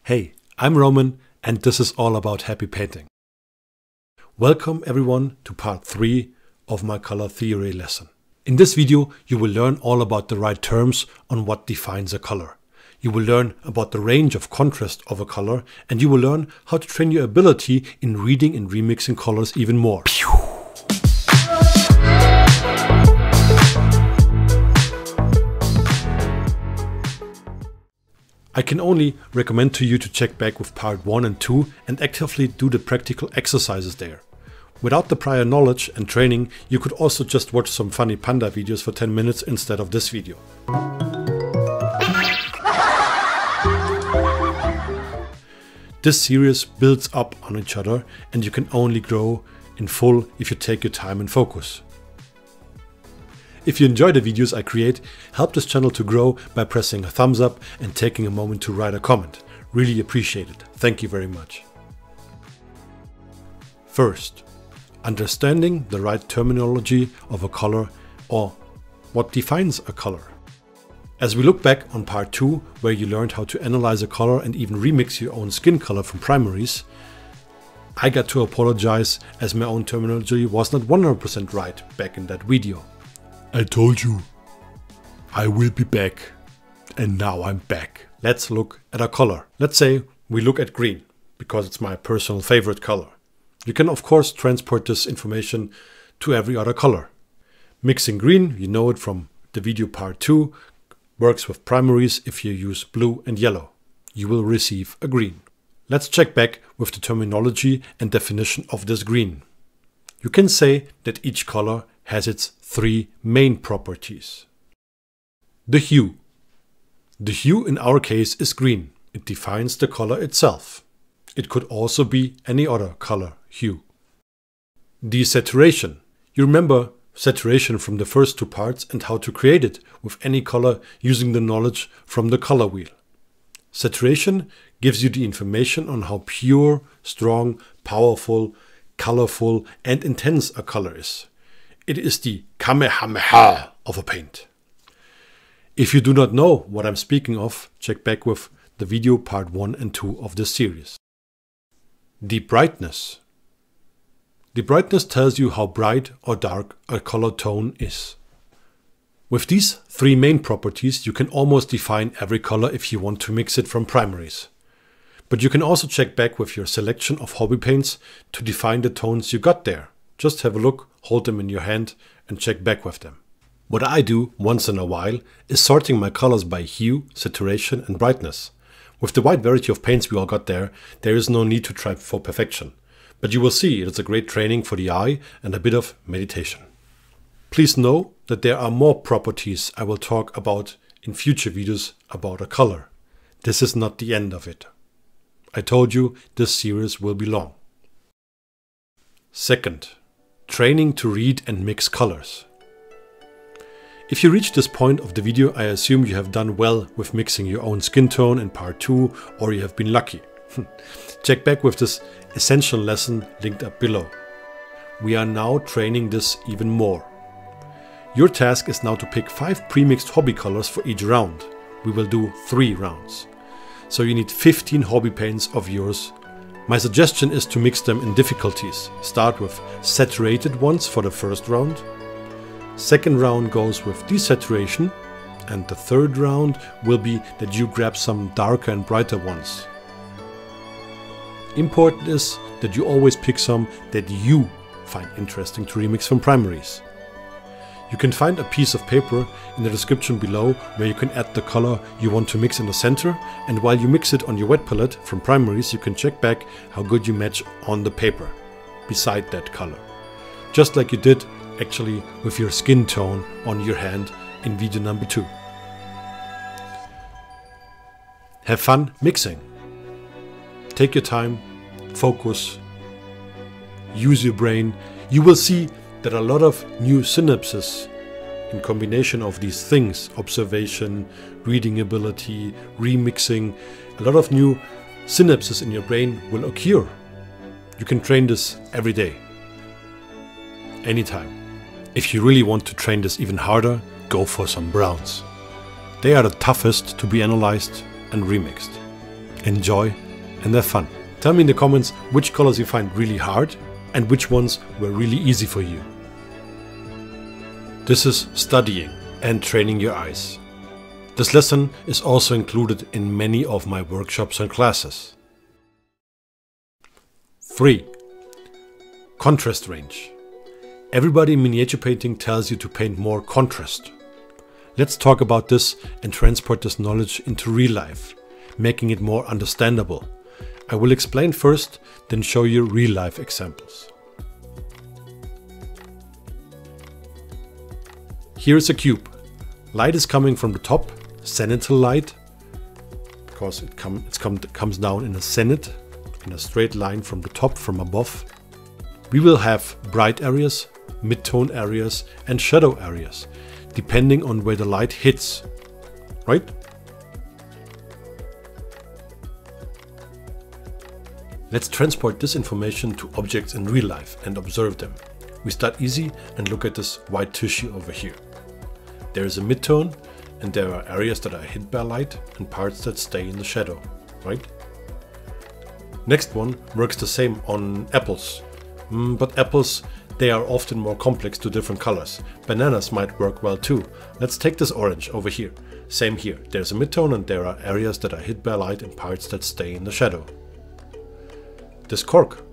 Hey, I'm Roman and this is all about happy painting. Welcome everyone to part 3 of my color theory lesson. In this video you will learn all about the right terms on what defines a color. You will learn about the range of contrast of a color and you will learn how to train your ability in reading and remixing colors even more. I can only recommend to you to check back with part 1 and 2 and actively do the practical exercises there. Without the prior knowledge and training, you could also just watch some funny panda videos for 10 minutes instead of this video. This series builds up on each other and you can only grow in full if you take your time and focus. If you enjoy the videos I create, help this channel to grow by pressing a thumbs up and taking a moment to write a comment. Really appreciate it. Thank you very much. First, understanding the right terminology of a color or what defines a color. As we look back on part 2, where you learned how to analyze a color and even remix your own skin color from primaries, I got to apologize as my own terminology was not 100% right back in that video. I told you, I will be back, and now I'm back. Let's look at a color. Let's say we look at green, because it's my personal favorite color. You can of course transport this information to every other color. Mixing green, you know it from the video part 2, works with primaries if you use blue and yellow. You will receive a green. Let's check back with the terminology and definition of this green. You can say that each color has its 3 main properties. The hue. The hue in our case is green. It defines the color itself. It could also be any other color hue. Desaturation. You remember saturation from the first 2 parts and how to create it with any color using the knowledge from the color wheel. Saturation gives you the information on how pure, strong, powerful, colorful and intense a color is. It is the kamehameha of a paint. If you do not know what I'm speaking of, check back with the video part 1 and 2 of this series. The brightness. The brightness tells you how bright or dark a color tone is. With these 3 main properties, you can almost define every color if you want to mix it from primaries. But you can also check back with your selection of hobby paints to define the tones you got there. Just have a look, hold them in your hand and check back with them. What I do once in a while is sorting my colors by hue, saturation and brightness. With the wide variety of paints we all got there is no need to try for perfection. But you will see it's a great training for the eye and a bit of meditation. Please know that there are more properties I will talk about in future videos about a color. This is not the end of it. I told you this series will be long. Second, training to read and mix colors. If you reach this point of the video, I assume you have done well with mixing your own skin tone in part 2 or you have been lucky. Check back with this essential lesson linked up below. We are now training this even more. Your task is now to pick 5 pre-mixed hobby colors for each round. We will do 3 rounds. So you need 15 hobby paints of yours. My suggestion is to mix them in difficulties. Start with saturated ones for the first round. Second round goes with desaturation. And the third round will be that you grab some darker and brighter ones. Important is that you always pick some that you find interesting to remix from primaries. You can find a piece of paper in the description below where you can add the color you want to mix in the center, and while you mix it on your wet palette from primaries you can check back how good you match on the paper beside that color. Just like you did actually with your skin tone on your hand in video number 2. Have fun mixing. Take your time, focus, use your brain. You will see that a lot of new synapses in combination of these things, observation, reading ability, remixing, a lot of new synapses in your brain will occur. You can train this every day, anytime. If you really want to train this even harder, go for some browns. They are the toughest to be analyzed and remixed. enjoy, and have fun. Tell me in the comments which colors you find really hard and which ones were really easy for you. This is studying and training your eyes. This lesson is also included in many of my workshops and classes. 3. Contrast range. Everybody in miniature painting tells you to paint more contrast. Let's talk about this and transport this knowledge into real life, making it more understandable. I will explain first, then show you real life examples. Here is a cube. Light is coming from the top, zenithal light, because it comes down in a zenith, in a straight line from the top, from above. We will have bright areas, mid-tone areas and shadow areas, depending on where the light hits, right? Let's transport this information to objects in real life and observe them. We start easy and look at this white tissue over here. There is a mid-tone and there are areas that are hit by light and parts that stay in the shadow, right? Next one works the same on apples. But apples, they are often more complex to different colors. Bananas might work well too. Let's take this orange over here. Same here. There's a mid-tone and there are areas that are hit by light and parts that stay in the shadow. This cork.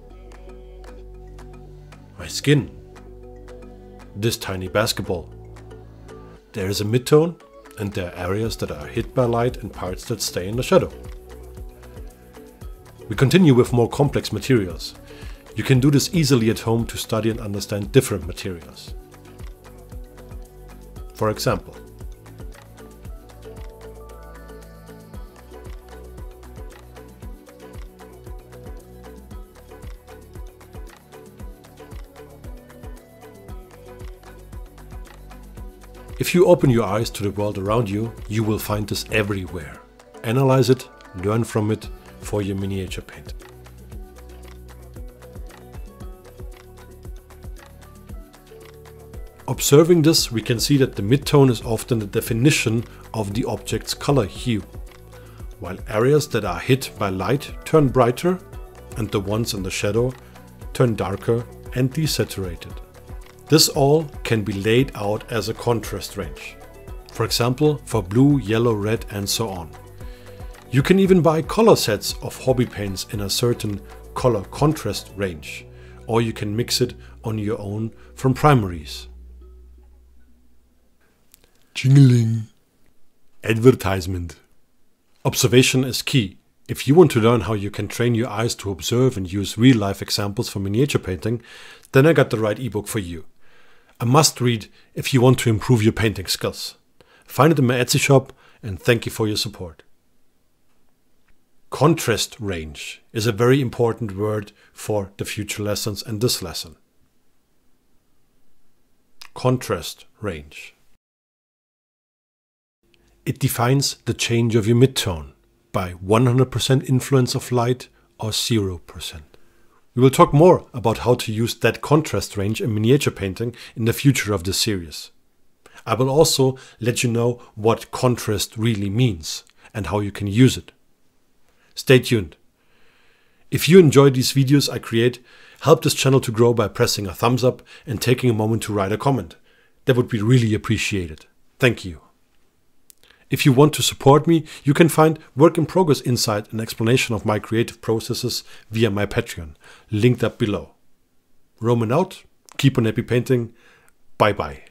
My skin. This tiny basketball. There is a mid-tone and there are areas that are hit by light and parts that stay in the shadow. We continue with more complex materials. You can do this easily at home to study and understand different materials. For example, if you open your eyes to the world around you, you will find this everywhere. Analyze it, learn from it for your miniature painting. Observing this, we can see that the mid-tone is often the definition of the object's color hue, while areas that are hit by light turn brighter and the ones in the shadow turn darker and desaturated. This all can be laid out as a contrast range. For example, for blue, yellow, red and so on. You can even buy color sets of hobby paints in a certain color contrast range, or you can mix it on your own from primaries. Jingling. Advertisement. Observation is key. If you want to learn how you can train your eyes to observe and use real-life examples for miniature painting, then I got the right ebook for you. A must-read if you want to improve your painting skills. Find it in my Etsy shop and thank you for your support. Contrast range is a very important word for the future lessons and this lesson. Contrast range. It defines the change of your midtone by 100% influence of light or 0%. We will talk more about how to use that contrast range in miniature painting in the future of this series. I will also let you know what contrast really means and how you can use it. Stay tuned. If you enjoy these videos I create, help this channel to grow by pressing a thumbs up and taking a moment to write a comment. That would be really appreciated. Thank you. If you want to support me, you can find work in progress insight and explanation of my creative processes via my Patreon, linked up below. Roman out, keep on happy painting, bye bye.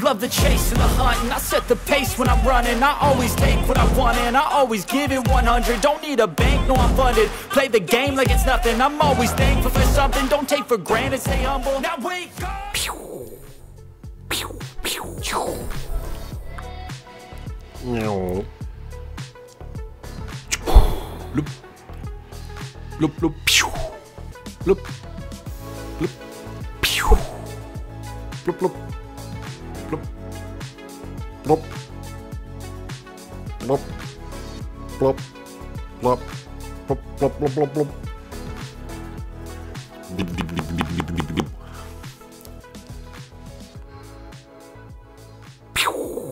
Love the chase and the hunt, and I set the pace when I'm running. I always take what I want and I always give it 100. Don't need a bank, no I'm funded. Play the game like it's nothing. I'm always thankful for something. Don't take for granted, stay humble. Now wake up. Pew, pew, pew, pew. Bloop. Bloop, bloop, pew. Bloop. Bloop. Pew. Bloop, bloop. Blop, blop, blop, blop, blop, blop, blop, blop, blop. Pew.